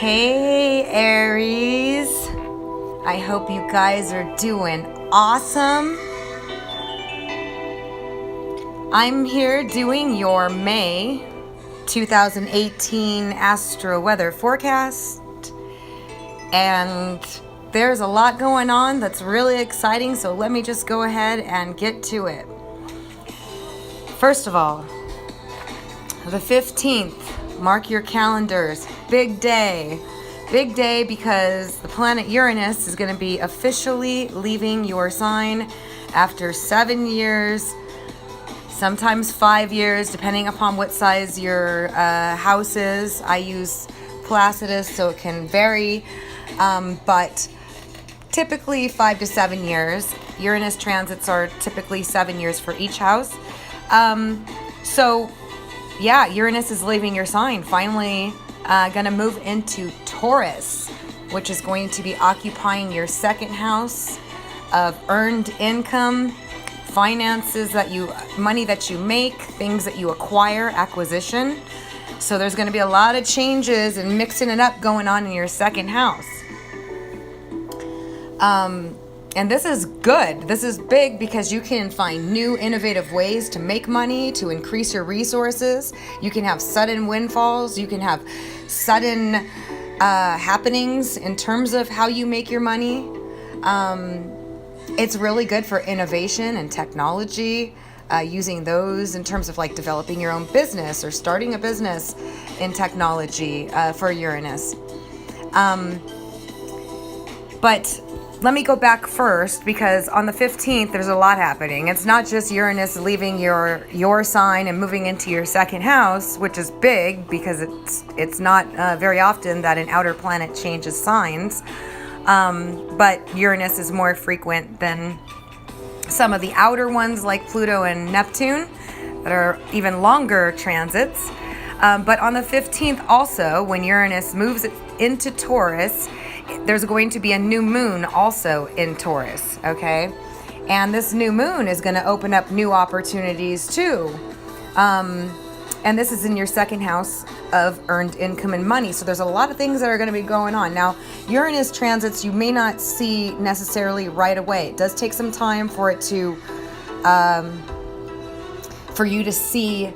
Hey Aries, I hope you guys are doing awesome. I'm here doing your May 2018 astro weather forecast, and there's a lot going on that's really exciting, so let me just go ahead and get to it. First of all, the 15th, mark your calendars. Big day because the planet Uranus is going to be officially leaving your sign after 7 years, sometimes 5 years, depending upon what size your house is. I use Placidus, so it can vary, but typically 5 to 7 years. Uranus transits are typically 7 years for each house. So yeah, Uranus is leaving your sign, finally going to move into Taurus, which is going to be occupying your second house of earned income, finances money that you make, things that you acquire, acquisition. So there's going to be a lot of changes and mixing it up going on in your second house. And this is good. This is big because you can find new innovative ways to make money, to increase your resources. You can have sudden windfalls. You can have sudden happenings in terms of how you make your money. It's really good for innovation and technology, using those in terms of like developing your own business or starting a business in technology for Uranus. But let me go back first, because on the 15th, there's a lot happening. It's not just Uranus leaving your sign and moving into your second house, which is big because it's not very often that an outer planet changes signs. But Uranus is more frequent than some of the outer ones like Pluto and Neptune that are even longer transits. But on the 15th also, when Uranus moves into Taurus, there's going to be a new moon also in Taurus, okay? And this new moon is going to open up new opportunities too. And this is in your second house of earned income and money. So there's a lot of things that are going to be going on. Now, Uranus transits you may not see necessarily right away. It does take some time for it to, for you to see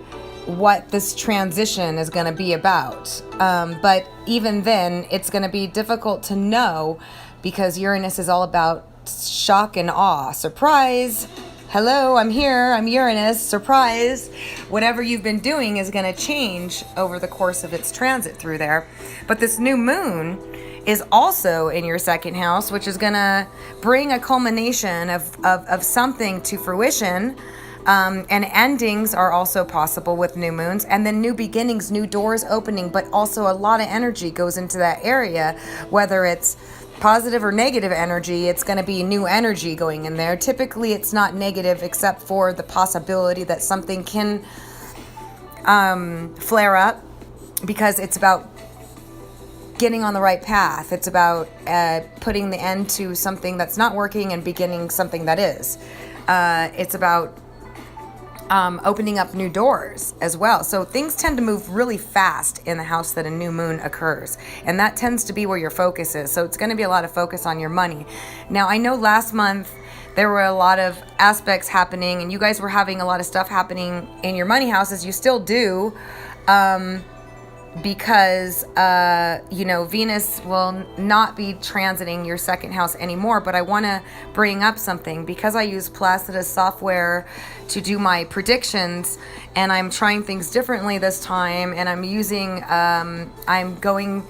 what this transition is going to be about. But even then, it's going to be difficult to know because Uranus is all about shock and awe. Surprise! Hello, I'm here. I'm Uranus. Surprise! Whatever you've been doing is going to change over the course of its transit through there. But this new moon is also in your second house, which is going to bring a culmination of something to fruition. And endings are also possible with new moons, and then new beginnings, new doors opening, but also a lot of energy goes into that area, whether it's positive or negative energy. It's going to be new energy going in there. Typically it's not negative except for the possibility that something can flare up, because it's about getting on the right path. It's about putting the end to something that's not working and beginning something that is. It's about opening up new doors as well. So things tend to move really fast in the house that a new moon occurs. And that tends to be where your focus is. So it's going to be a lot of focus on your money. Now, I know last month there were a lot of aspects happening and you guys were having a lot of stuff happening in your money houses. You still do. Because, Venus will not be transiting your second house anymore. But I want to bring up something because I use Placidus software to do my predictions, and I'm trying things differently this time, and I'm going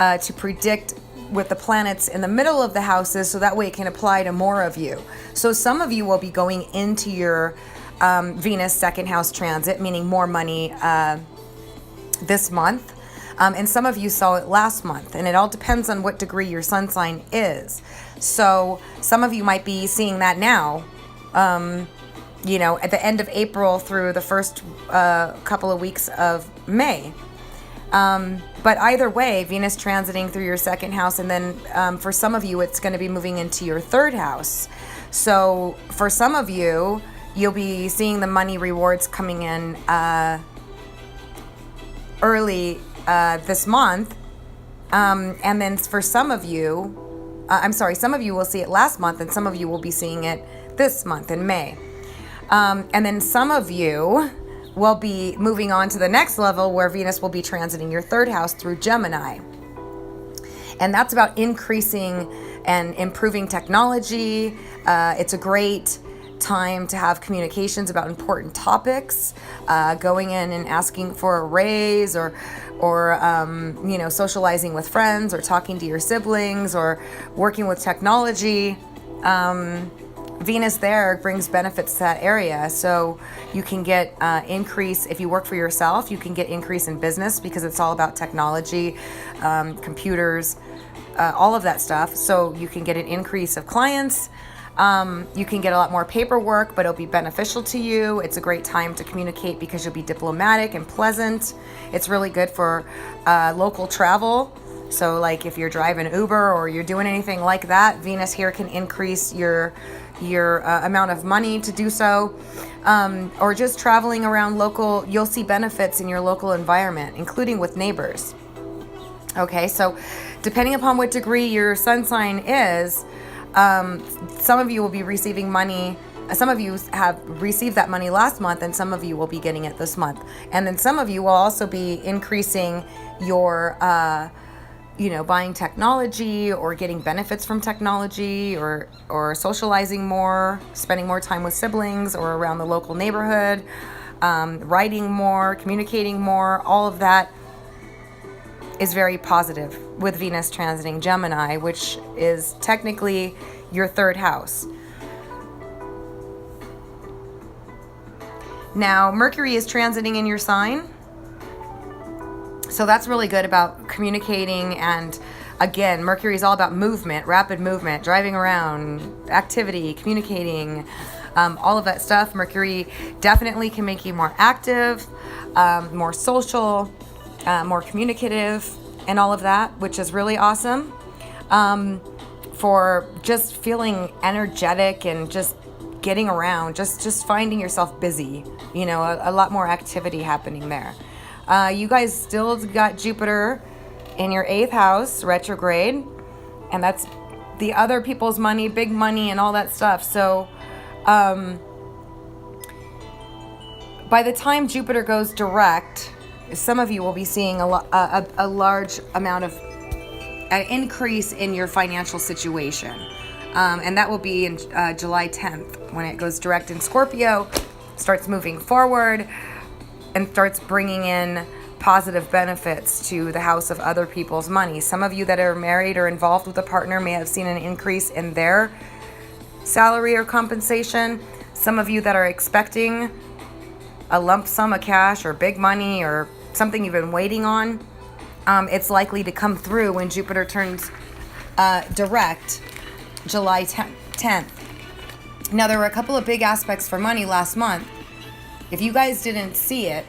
to predict with the planets in the middle of the houses, so that way it can apply to more of you. So some of you will be going into your Venus second house transit, meaning more money this month, and some of you saw it last month, and it all depends on what degree your sun sign is. So some of you might be seeing that now, at the end of April through the first couple of weeks of May. But either way, Venus transiting through your second house, and then for some of you it's going to be moving into your third house. So for some of you, you'll be seeing the money rewards coming in early this month, And then for some of you, some of you will see it last month, and some of you will be seeing it this month in May. And then some of you will be moving on to the next level where Venus will be transiting your third house through Gemini. And that's about increasing and improving technology. It's a great time to have communications about important topics, going in and asking for a raise, or socializing with friends, or talking to your siblings, or working with technology. Venus there brings benefits to that area, so you can get increase. If you work for yourself, you can get increase in business because it's all about technology, computers, all of that stuff. So you can get an increase of clients. You can get a lot more paperwork, but it'll be beneficial to you. It's a great time to communicate because you'll be diplomatic and pleasant. It's really good for local travel. So like if you're driving Uber or you're doing anything like that, Venus here can increase your amount of money to do so. Or just traveling around local, you'll see benefits in your local environment, including with neighbors. Okay, so depending upon what degree your sun sign is, some of you will be receiving money. Some of you have received that money last month, and some of you will be getting it this month. And then some of you will also be increasing your, buying technology or getting benefits from technology, or socializing more, spending more time with siblings or around the local neighborhood, writing more, communicating more. All of that is very positive with Venus transiting Gemini, which is technically your third house. Now, Mercury is transiting in your sign. So that's really good about communicating. And again, Mercury is all about movement, rapid movement, driving around, activity, communicating, all of that stuff. Mercury definitely can make you more active, more social, more communicative, and all of that, which is really awesome. For just feeling energetic and just getting around, just finding yourself busy, a lot more activity happening there. You guys still got Jupiter in your 8th house, retrograde, and that's the other people's money, big money, and all that stuff. So by the time Jupiter goes direct, some of you will be seeing a large amount of an increase in your financial situation. And that will be in July 10th when it goes direct in Scorpio, starts moving forward, and starts bringing in positive benefits to the house of other people's money. Some of you that are married or involved with a partner may have seen an increase in their salary or compensation. Some of you that are expecting a lump sum of cash or big money or something you've been waiting on, it's likely to come through when Jupiter turns direct July 10th. Now, there were a couple of big aspects for money last month. If you guys didn't see it,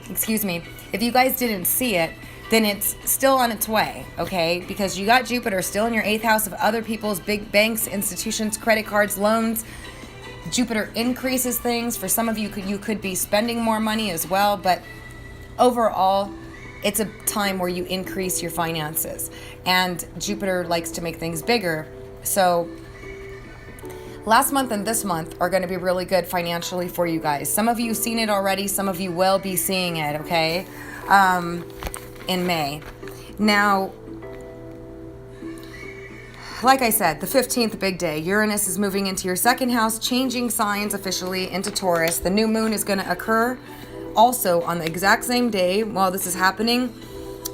if you guys didn't see it, then it's still on its way, okay? Because you got Jupiter still in your 8th house of other people's big banks, institutions, credit cards, loans. Jupiter increases things. For some of you, you could be spending more money as well, but overall, it's a time where you increase your finances. And Jupiter likes to make things bigger. So last month and this month are going to be really good financially for you guys. Some of you have seen it already. Some of you will be seeing it, okay, in May. Now, like I said, the 15th, big day. Uranus is moving into your 2nd house, changing signs officially into Taurus. The new moon is going to occur also on the exact same day while this is happening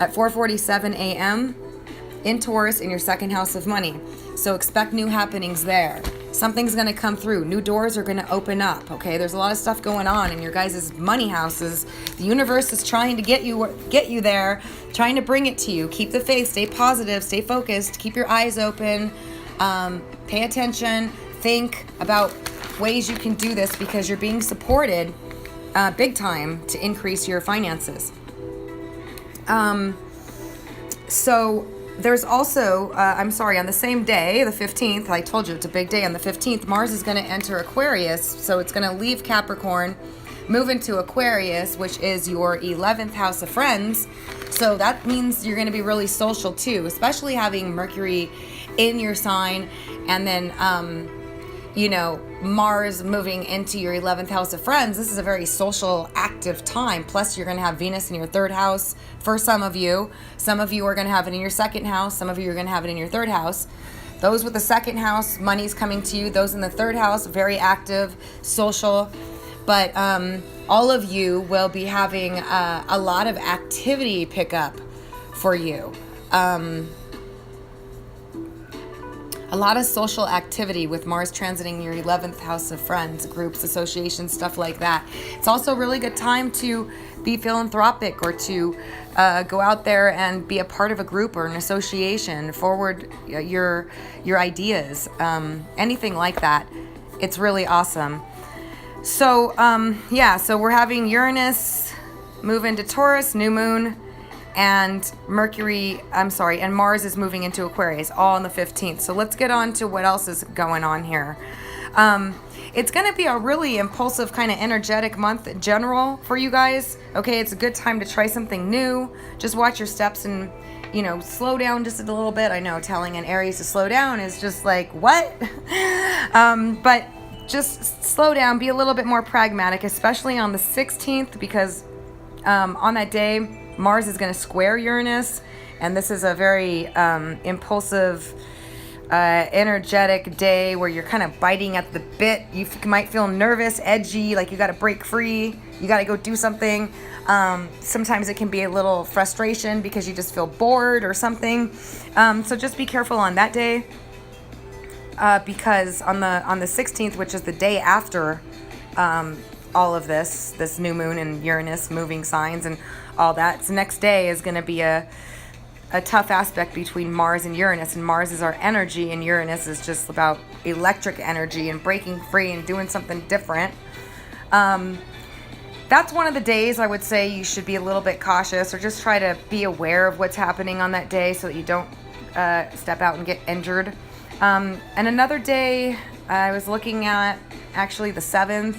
at 4:47 a.m. in Taurus in your 2nd house of money. So expect new happenings there. Something's going to come through. New doors are going to open up, okay? There's a lot of stuff going on in your guys' money houses. The universe is trying to get you there, trying to bring it to you. Keep the faith, stay positive, stay focused, keep your eyes open, pay attention, think about ways you can do this because you're being supported big time to increase your finances. So there's also, on the same day, the 15th, I told you it's a big day. On the 15th, Mars is going to enter Aquarius, so it's going to leave Capricorn, move into Aquarius, which is your 11th house of friends. So that means you're going to be really social too, especially having Mercury in your sign, and then Mars moving into your 11th house of friends. This is a very social, active time. Plus, you're going to have Venus in your 3rd house for some of you. Some of you are going to have it in your 2nd house. Some of you are going to have it in your 3rd house. Those with the 2nd house, money's coming to you. Those in the 3rd house, very active, social. But all of you will be having a lot of activity pick up for you. A lot of social activity with Mars transiting your 11th house of friends, groups, associations, stuff like that. It's also a really good time to be philanthropic, or to go out there and be a part of a group or an association, forward your ideas, anything like that. It's really awesome. So, so we're having Uranus move into Taurus, new moon, and and Mars is moving into Aquarius, all on the 15th. So let's get on to what else is going on here. It's going to be a really impulsive, kind of energetic month in general for you guys. Okay, it's a good time to try something new. Just watch your steps and, slow down just a little bit. I know telling an Aries to slow down is just like, what? But just slow down, be a little bit more pragmatic, especially on the 16th, because on that day, Mars is going to square Uranus, and this is a very impulsive, energetic day where you're kind of biting at the bit. You might feel nervous, edgy, like you got to break free, you got to go do something. Sometimes it can be a little frustration because you just feel bored or something. So just be careful on that day, because on the 16th, which is the day after all of this new moon and Uranus moving signs and all that, so next day is going to be a tough aspect between Mars and Uranus, and Mars is our energy and Uranus is just about electric energy and breaking free and doing something different. That's one of the days I would say you should be a little bit cautious, or just try to be aware of what's happening on that day so that you don't step out and get injured. And another day I was looking at, actually the 7th,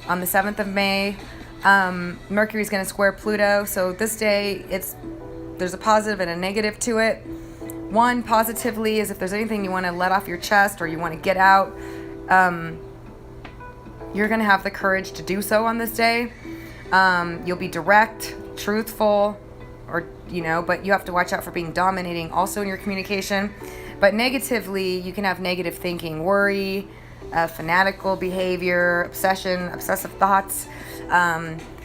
on the 7th of May, Mercury's going to square Pluto. So this day, there's a positive and a negative to it. One, positively, is if there's anything you want to let off your chest or you want to get out, you're going to have the courage to do so on this day. You'll be direct, truthful, but you have to watch out for being dominating also in your communication. But negatively, you can have negative thinking, worry, fanatical behavior, obsessive thoughts.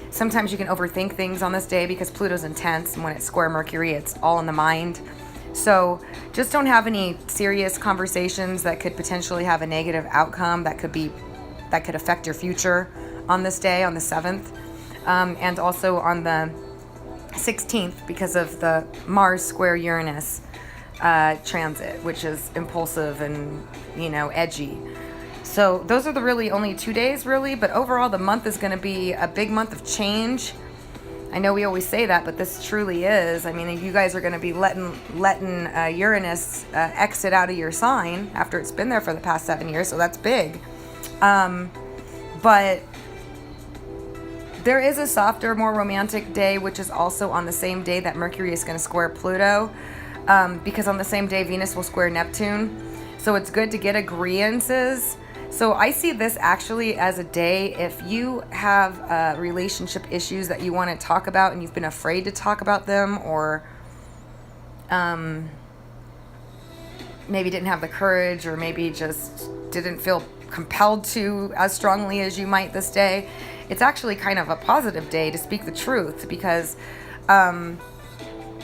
Sometimes you can overthink things on this day because Pluto's intense, and when it's square Mercury, it's all in the mind. So just don't have any serious conversations that could potentially have a negative outcome that could affect your future on this day, on the 7th, and also on the 16th, because of the Mars square Uranus transit, which is impulsive and edgy. So those are the really only 2 days, really, but overall the month is going to be a big month of change. I know we always say that, but this truly is. I mean, you guys are going to be letting Uranus exit out of your sign after it's been there for the past 7 years, so that's big. But there is a softer, more romantic day, which is also on the same day that Mercury is going to square Pluto, because on the same day Venus will square Neptune. So it's good to get agreeances. So I see this actually as a day, if you have relationship issues that you want to talk about and you've been afraid to talk about them, or maybe didn't have the courage, or maybe just didn't feel compelled to as strongly as you might this day, it's actually kind of a positive day to speak the truth, because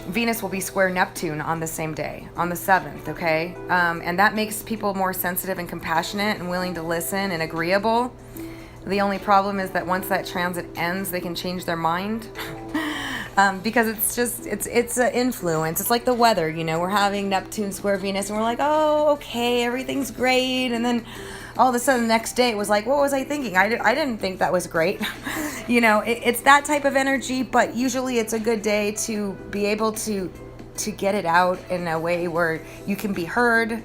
Venus will be square Neptune on the same day, on the 7th, okay? And that makes people more sensitive and compassionate and willing to listen and agreeable. The only problem is that once that transit ends, they can change their mind. Because it's an influence. It's like the weather, we're having Neptune square Venus and we're like, oh, okay, everything's great. And then all of a sudden the next day it was like, what was I thinking? I didn't think that was great. It's that type of energy, but usually it's a good day to be able to get it out in a way where you can be heard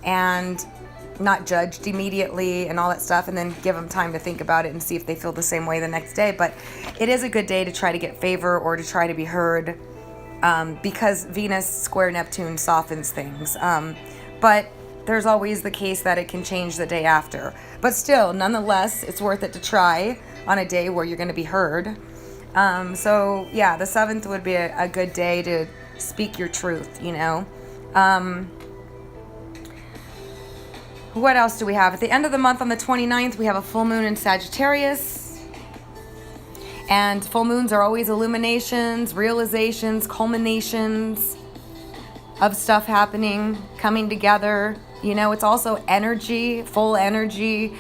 and not judged immediately and all that stuff, and then give them time to think about it and see if they feel the same way the next day. But it is a good day to try to get favor or to try to be heard, because Venus square Neptune softens things. But there's always the case that it can change the day after. But still, nonetheless, it's worth it to try on a day where you're going to be heard. So yeah, the 7th would be a good day to speak your truth, you know. What else do we have? At the end of the month on the 29th, we have a full moon in Sagittarius. And full moons are always illuminations, realizations, culminations of stuff happening, coming together. You know, it's also energy, full energy.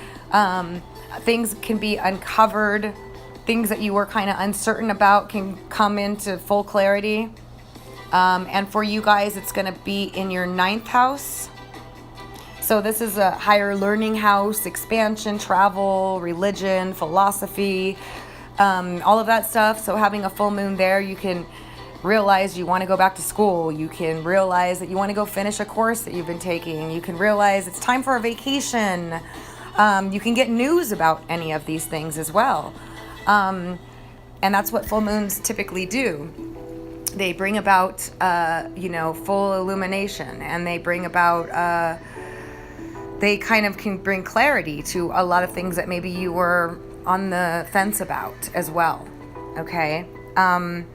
Things can be uncovered. Things that you were kind of uncertain about can come into full clarity. And for you guys, it's going to be in your 9th house. So this is a higher learning house, expansion, travel, religion, philosophy, all of that stuff. So having a full moon there, you can realize you want to go back to school. You can realize that you want to go finish a course that you've been taking. You can realize it's time for a vacation. You can get news about any of these things as well. And that's what full moons typically do. They bring about, full illumination, and they bring about, they kind of can bring clarity to a lot of things that maybe you were on the fence about as well. Okay. And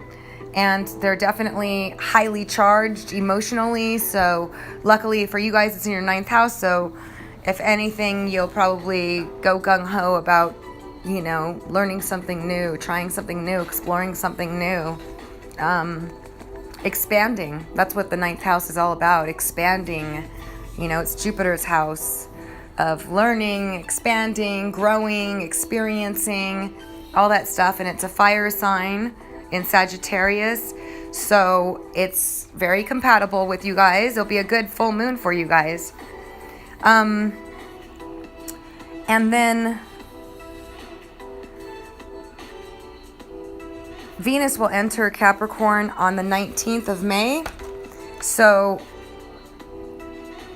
they're definitely highly charged emotionally. So luckily for you guys, it's in your 9th house. So if anything, you'll probably go gung-ho about, learning something new, trying something new, exploring something new, expanding. That's what the 9th house is all about, expanding. It's Jupiter's house of learning, expanding, growing, experiencing, all that stuff. And it's a fire sign in Sagittarius. So it's very compatible with you guys. It'll be a good full moon for you guys. And then Venus will enter Capricorn on the 19th of May. So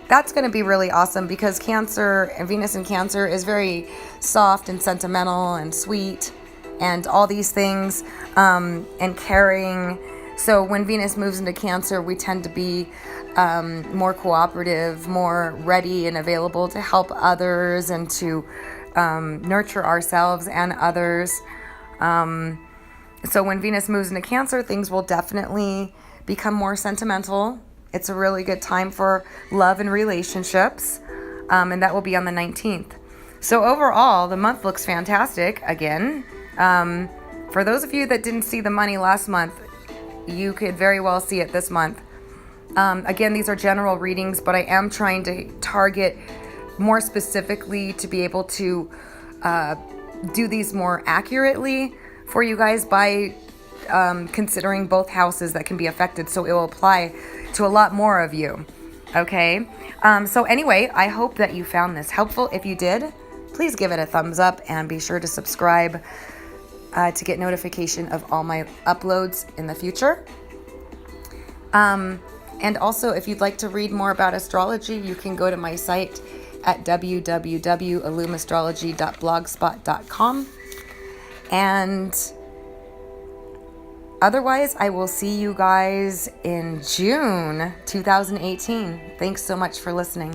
that's going to be really awesome because Cancer and Venus in Cancer is very soft and sentimental and sweet and all these things, and caring. So when Venus moves into Cancer, we tend to be more cooperative, more ready and available to help others and to nurture ourselves and others. So when Venus moves into Cancer, things will definitely become more sentimental. It's a really good time for love and relationships, and that will be on the 19th. So overall, the month looks fantastic again. For those of you that didn't see the money last month, you could very well see it this month. Again, these are general readings, but I am trying to target more specifically to be able to do these more accurately for you guys by considering both houses that can be affected, so it will apply to a lot more of you. Okay, so anyway, I hope that you found this helpful. If you did, please give it a thumbs up and be sure to subscribe to get notification of all my uploads in the future. And also, if you'd like to read more about astrology, you can go to my site at www.illumastrology.blogspot.com. And otherwise, I will see you guys in June 2018. Thanks so much for listening.